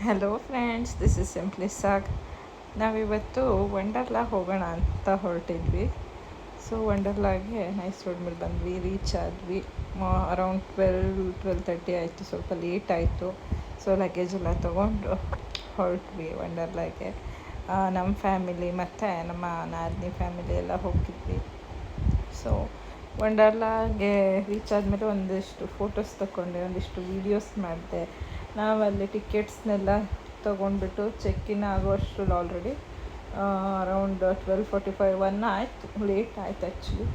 Hello friends, this is simply Saag. ನಾವಿವತ್ತು ವಂಡರ್ಲಾ ಹೋಗೋಣ ಅಂತ ಹೊರಟಿದ್ವಿ. ಸೊ ವಂಡರ್ಲಾಗೆ ನೈಸ್ ರೋಡ್ ಮೇಲೆ ಬಂದ್ವಿ, ರೀಚ್ ಆದ್ವಿ. ಅರೌಂಡ್ 12-12:30 ಆಯಿತು, ಸ್ವಲ್ಪ ಲೇಟ್ ಆಯಿತು. ಸೊ ಲಗೇಜ್ ಎಲ್ಲ ತೊಗೊಂಡು ಹೊರಟ್ವಿ ವಂಡರ್ಲಾಗೆ. ನಮ್ಮ ಫ್ಯಾಮಿಲಿ ಮತ್ತು ನಮ್ಮ ನಾದಿನಿ ಫ್ಯಾಮಿಲಿ ಎಲ್ಲ ಹೋಗಿದ್ವಿ. ಸೊ ವಂಡರ್ಲಾಗೆ ರೀಚ್ ಆದಮೇಲೆ ಒಂದಿಷ್ಟು ಫೋಟೋಸ್ ತಗೊಂಡೆ, ಒಂದಿಷ್ಟು ವೀಡಿಯೋಸ್ ಮಾಡಿದೆ. ನಾವಲ್ಲಿ ಟಿಕೆಟ್ಸ್ನೆಲ್ಲ ತೊಗೊಂಡ್ಬಿಟ್ಟು ಚೆಕ್-ಇನ್ ಆಗುವಷ್ಟರಲ್ಲಿ ಆಲ್ರೆಡಿ ಅರೌಂಡ್ 12:45 ಆಯಿತು, ಲೇಟ್ ಆಯಿತು ಆ್ಯಕ್ಚುಲಿ.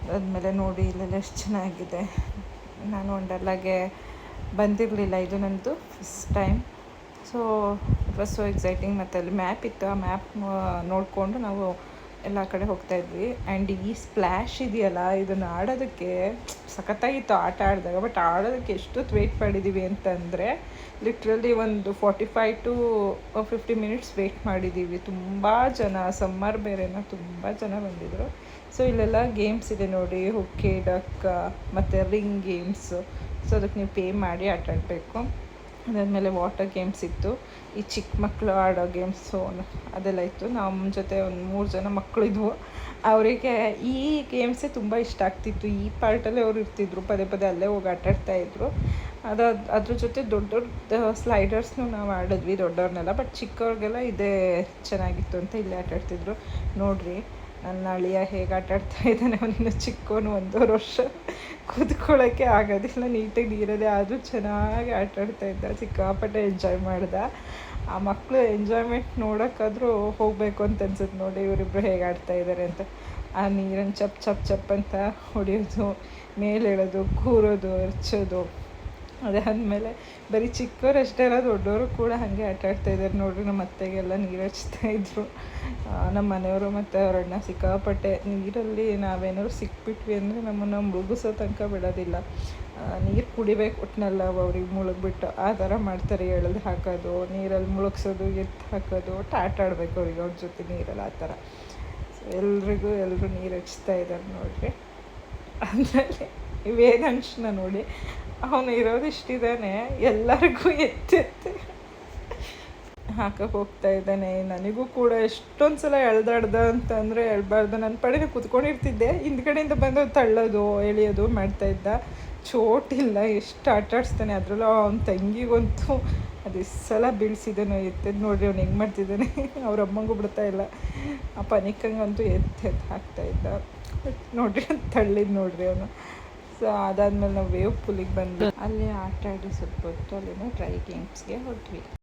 ಅದಾದಮೇಲೆ ನೋಡಿ ಇಲ್ಲೆಲ್ಲ ಎಷ್ಟು ಚೆನ್ನಾಗಿದೆ. ನಾನು ವಂಡರ್ಲಾಗೆ ಬಂದಿರಲಿಲ್ಲ, ಇದು ನನ್ನದು first time. So it was so exciting. ಮತ್ತು ಅಲ್ಲಿ ಮ್ಯಾಪ್ ಇತ್ತು, ಆ ಮ್ಯಾಪ್ ನೋಡಿಕೊಂಡು ನಾವು ಎಲ್ಲ ಕಡೆ ಹೋಗ್ತಾಯಿದ್ವಿ. ಆ್ಯಂಡ್ ಈ ಸ್ಪ್ಲ್ಯಾಶ್ ಇದೆಯಲ್ಲ, ಇದನ್ನು ಆಡೋದಕ್ಕೆ ಸಖತ್ತಾಗಿತ್ತು ಆಟ ಆಡಿದಾಗ. ಬಟ್ ಆಡೋದಕ್ಕೆ ಎಷ್ಟೊತ್ತು ವೆಯ್ಟ್ ಮಾಡಿದ್ದೀವಿ ಅಂತಂದರೆ ಲಿಟ್ರಲಿ ಒಂದು 45-50 ಮಿನಿಟ್ಸ್ ವೆಯ್ಟ್ ಮಾಡಿದ್ದೀವಿ. ತುಂಬ ಜನ, ಸಮ್ಮರ್ ಬೇರೆನ, ತುಂಬ ಜನ ಬಂದಿದ್ದರು. ಸೊ ಇಲ್ಲೆಲ್ಲ ಗೇಮ್ಸ್ ಇದೆ ನೋಡಿ, ಹುಕ್ಕಿ ಡಕ್ ಮತ್ತು ರಿಂಗ್ ಗೇಮ್ಸು. ಸೊ ಅದಕ್ಕೆ ನೀವು ಪೇ ಮಾಡಿ ಆಟ ಆಡಬೇಕು. ಅದಾದಮೇಲೆ ವಾಟರ್ ಗೇಮ್ಸ್ ಇತ್ತು, ಈ ಚಿಕ್ಕ ಮಕ್ಕಳು ಆಡೋ ಗೇಮ್ಸು ಅದೆಲ್ಲ ಇತ್ತು. ನಮ್ಮ ಜೊತೆ ಒಂದು 3 ಜನ ಮಕ್ಕಳಿದ್ವು. ಅವರಿಗೆ ಈ ಗೇಮ್ಸೇ ತುಂಬ ಇಷ್ಟ ಆಗ್ತಿತ್ತು. ಈ ಪಾರ್ಟಲ್ಲೇ ಅವ್ರು ಇರ್ತಿದ್ರು, ಪದೇ ಪದೇ ಅಲ್ಲೇ ಹೋಗಿ ಆಟಾಡ್ತಾಯಿದ್ರು. ಅದ್ರ ಜೊತೆ ದೊಡ್ಡ ದೊಡ್ಡ ಸ್ಲೈಡರ್ಸ್ನು ನಾವು ಆಡಿದ್ವಿ, ದೊಡ್ಡವ್ರನ್ನೆಲ್ಲ. ಬಟ್ ಚಿಕ್ಕವ್ರಿಗೆಲ್ಲ ಇದೇ ಚೆನ್ನಾಗಿತ್ತು ಅಂತ ಇಲ್ಲೇ ಆಟಾಡ್ತಿದ್ರು. ನೋಡಿರಿ ನನ್ನ ಅಳಿಯ ಹೇಗೆ ಆಟಾಡ್ತಾ ಇದ್ದಾನೆ. ಅವನಿನ್ನು ಚಿಕ್ಕವನು, 1.5 ವರ್ಷ, ಕೂತ್ಕೊಳ್ಳೋಕ್ಕೆ ಆಗೋದಿಲ್ಲ ನೀಟಾಗಿ ನೀರಲ್ಲೇ, ಆದರೂ ಚೆನ್ನಾಗಿ ಆಟಾಡ್ತಾಯಿದ್ದ, ಸಿಕ್ಕಾಪಟ್ಟೆ ಎಂಜಾಯ್ ಮಾಡ್ದೆ. ಆ ಮಕ್ಕಳು ಎಂಜಾಯ್ಮೆಂಟ್ ನೋಡೋಕ್ಕಾದರೂ ಹೋಗಬೇಕು ಅಂತ ಅನ್ಸುತ್ತೆ. ನೋಡಿ ಇವರಿಬ್ಬರು ಹೇಗೆ ಆಡ್ತಾಯಿದ್ದಾರೆ ಅಂತ. ಆ ನೀರನ್ನು ಚಪ್ ಚಪ್ ಚಪ್ ಅಂತ ಹೊಡೆಯೋದು, ಮೇಲೆ ಹೇಳೋದು, ಕೂರೋದು, ಎರ್ಚೋದು. ಅದಾದಮೇಲೆ ಬರೀ ಚಿಕ್ಕವ್ರು ಅಷ್ಟೇ ಅಲ್ಲ, ದೊಡ್ಡವರು ಕೂಡ ಹಾಗೆ ಆಟಾಡ್ತಾಯಿದ್ದಾರೆ. ನೋಡಿರಿ ನಮ್ಮ ಅತ್ತೆಗೆಲ್ಲ ನೀರು ಹಚ್ತಾಯಿದ್ರು. ನಮ್ಮ ಮನೆಯವರು ಮತ್ತು ಅವ್ರ ಅಣ್ಣ ಸಿಕ್ಕಾಪಟ್ಟೆ ನೀರಲ್ಲಿ ನಾವೇನಾದ್ರು ಸಿಕ್ಬಿಟ್ವಿ ಅಂದರೆ ನಮ್ಮನ್ನು ಮುಳುಗಿಸೋ ತನಕ ಬಿಡೋದಿಲ್ಲ. ನೀರು ಕುಡಿಬೇಕು ಒಟ್ಟಿನಲ್ಲ, ಅವ್ರಿಗೆ ಮುಳುಗ್ಬಿಟ್ಟು ಆ ಥರ ಮಾಡ್ತಾರೆ. ಎಳೆದು ಹಾಕೋದು, ನೀರಲ್ಲಿ ಮುಳುಗ್ಸೋದು, ಎತ್ತು ಹಾಕೋದು, ಒಟ್ಟು ಆಟ ಆಡಬೇಕು ಅವ್ರಿಗೆ ಅವ್ರ ಜೊತೆ ನೀರಲ್ಲಿ, ಆ ಥರ. ಸೊ ಎಲ್ಲರೂ ನೀರು ಹಚ್ತಾ ಇದ್ದಾರೆ ನೋಡಿರಿ. ಆಮೇಲೆ ವೇದಾಂಶನ ನೋಡಿ, ಅವನು ಇರೋದಿಷ್ಟಿದ್ದಾನೆ, ಎಲ್ಲರಿಗೂ ಎತ್ತೆತ್ತೆ ಹಾಕಕ್ಕೆ ಹೋಗ್ತಾ ಇದ್ದಾನೆ. ನನಗೂ ಕೂಡ ಎಷ್ಟೊಂದು ಸಲ ಎಳ್ದಾಡ್ದ ಅಂತಂದರೆ ಎಳ್ಬಾರ್ದು, ನನ್ನ ಪಡೆನೇ ಕೂತ್ಕೊಂಡಿರ್ತಿದ್ದೆ, ಹಿಂದ್ಗಡೆಯಿಂದ ಬಂದು ತಳ್ಳೋದು ಎಳೆಯೋದು ಮಾಡ್ತಾಯಿದ್ದ. ಚೋಟಿಲ್ಲ, ಎಷ್ಟು ಆಟಾಡಿಸ್ತಾನೆ. ಅದರಲ್ಲೂ ಅವನ ತಂಗಿಗಂತೂ ಅದೆಷ್ಟು ಸಲ ಬೀಳ್ಸಿದ್ದಾನೋ. ಎತ್ತದ್ದು ನೋಡ್ರಿ ಅವ್ನು ಹೆಂಗೆ ಮಾಡ್ತಿದ್ದಾನೆ. ಅವ್ರ ಅಮ್ಮಂಗೂ ಬಿಡ್ತಾಯಿಲ್ಲ. ಆ ಪನಿಕಂಗಂತೂ ಎತ್ತು ಹಾಕ್ತಾಯಿದ್ದ. ನೋಡ್ರಿ ತಳ್ಳಿದ್ದು ನೋಡ್ರಿ ಅವನು. ಸೊ ಅದಾದಮೇಲೆ ನಾವು ವೇವ್ ಪೂಲಿಗೆ ಬಂದು ಅಲ್ಲಿ ಆಟ ಆಡಿ ಸ್ವಲ್ಪ ಹೊತ್ತು ಅಲ್ಲಿನ ಡ್ರೈ ಗೇಮ್ಸ್ಗೆ ಹೊರಟ್ವಿ.